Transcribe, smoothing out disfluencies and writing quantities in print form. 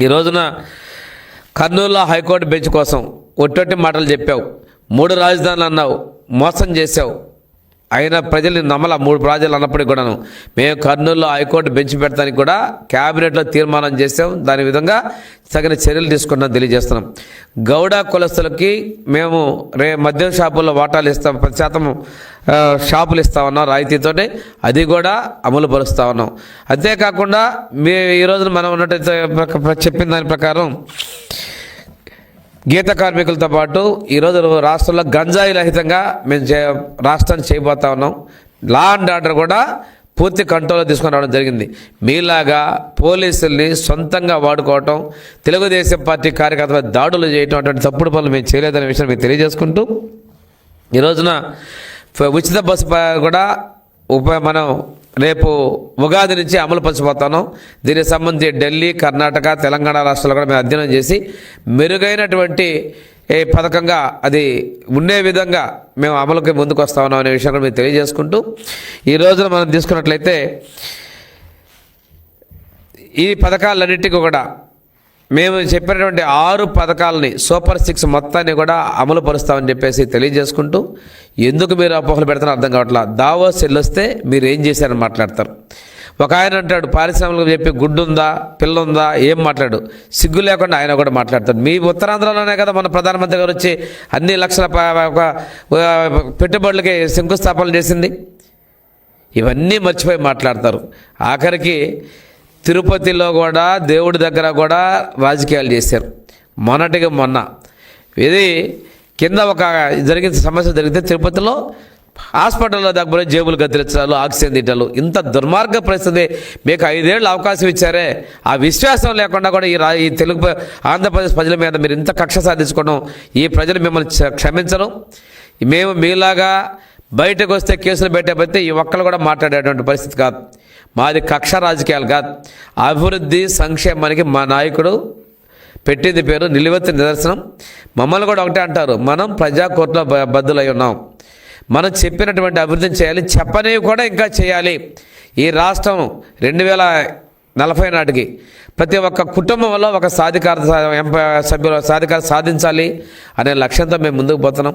ఈ రోజున కర్నూలులో హైకోర్టు బెంచ్ కోసం ఒట్టొట్టి మాటలు చెప్పావు, 3 రాజధానులు అన్నావు, మోసం చేసావు. అయినా ప్రజల్ని నమ్మల 3 ప్రాజెక్టులు అన్నప్పటికీ కూడాను మేము కర్నూలులో హైకోర్టు బెంచ్ పెడతానికి కూడా క్యాబినెట్లో తీర్మానం చేసాం. దాని విధంగా తగిన చర్యలు తీసుకుంటాం తెలియజేస్తున్నాం. గౌడ కులస్తులకి మేము మద్యం షాపుల్లో వాటాలు ఇస్తాం, 10% షాపులు ఇస్తా ఉన్నాం రాయితీతోనే, అది కూడా అమలు పరుస్తూ ఉన్నాం. అంతేకాకుండా ఈ రోజున మనం ఉన్నట్టయితే చెప్పిన దాని ప్రకారం గీత కార్మికులతో పాటు ఈరోజు రాష్ట్రంలో గంజాయి రహితంగా మేము రాష్ట్రాన్ని చేయబోతా ఉన్నాం. లా అండ్ ఆర్డర్ కూడా పూర్తి కంట్రోల్లో తీసుకొని రావడం జరిగింది. మీలాగా పోలీసుల్ని సొంతంగా వాడుకోవటం, తెలుగుదేశం పార్టీ కార్యకర్తల దాడులు చేయటం అటువంటి తప్పుడు పనులు మేము చేయలేదనే విషయం మీకు తెలియజేసుకుంటూ ఈ రోజున ఉచిత బస్సు కూడా మనం రేపు ఉగాది నుంచి అమలు పరచబోతున్నాం. దీనికి సంబంధించి ఢిల్లీ, కర్ణాటక, తెలంగాణ రాష్ట్రాలు కూడా మేము అధ్యయనం చేసి మెరుగైనటువంటి పథకంగా అది ఉండే విధంగా మేము అమలుకి ముందుకు వస్తా ఉన్నాం అనే విషయాన్ని మేము తెలియజేసుకుంటూ ఈ రోజున మనం తీసుకున్నట్లయితే ఈ పథకాలన్నింటికీ కూడా మేము చెప్పినటువంటి 6 పథకాలని సూపర్ 6 మొత్తాన్ని కూడా అమలు పరుస్తామని చెప్పేసి తెలియజేసుకుంటూ ఎందుకు మీరు అపోహలు పెడతారో అర్థం కావట్లా. దావోస్ వెళ్ళొస్తే మీరు ఏం చేశారని మాట్లాడతారు. ఒక ఆయన అంటాడు పారిశ్రామికలకు చెప్పి గుడ్డు ఉందా, పిల్ల ఉందా, ఏం మాట్లాడు, సిగ్గు లేకుండా ఆయన కూడా మాట్లాడతాడు. మీ ఉత్తరాంధ్రలోనే కదా మన ప్రధానమంత్రి గారు వచ్చి అన్ని లక్షల పెట్టుబడులకి శంకుస్థాపనలు చేసింది. ఇవన్నీ మర్చిపోయి మాట్లాడతారు. ఆఖరికి తిరుపతిలో కూడా దేవుడి దగ్గర కూడా రాజకీయాలు చేశారు. మొన్న ఇది కింద ఒక సమస్య జరిగితే తిరుపతిలో హాస్పిటల్లో దగ్గర జేబులు గదిలించాలు, ఆక్సిజన్ తీటాలు, ఇంత దుర్మార్గ పరిస్థితి. మీకు 5 ఏళ్ళు అవకాశం ఇచ్చారే, ఆ విశ్వాసం లేకుండా కూడా ఈ తెలుగు ఆంధ్రప్రదేశ్ ప్రజల మీద మీరు ఇంత కక్ష సాధించుకోవడం ఈ ప్రజలు మిమ్మల్ని క్షమించరు. మేము మీలాగా బయటకు వస్తే కేసులు పెట్టకపోతే ఈ ఒక్కరు కూడా మాట్లాడేటువంటి పరిస్థితి కాదు. మాది కక్ష రాజకీయాలు కాదు. అభివృద్ధి సంక్షేమానికి మా నాయకుడు పెట్టింది పేరు నిలువెత్తు నిదర్శనం. మమ్మల్ని కూడా ఒకటే అంటారు, మనం ప్రజాకోర్టులో బద్దులై ఉన్నాం, మనం చెప్పినటువంటి అభివృద్ధిని చేయాలి, చెప్పనివి కూడా ఇంకా చేయాలి. ఈ రాష్ట్రం 2040 నాటికి ప్రతి ఒక్క కుటుంబంలో ఒక సాధికారత సాధికారత సాధించాలి అనే లక్ష్యంతో మేము ముందుకు పోతున్నాం.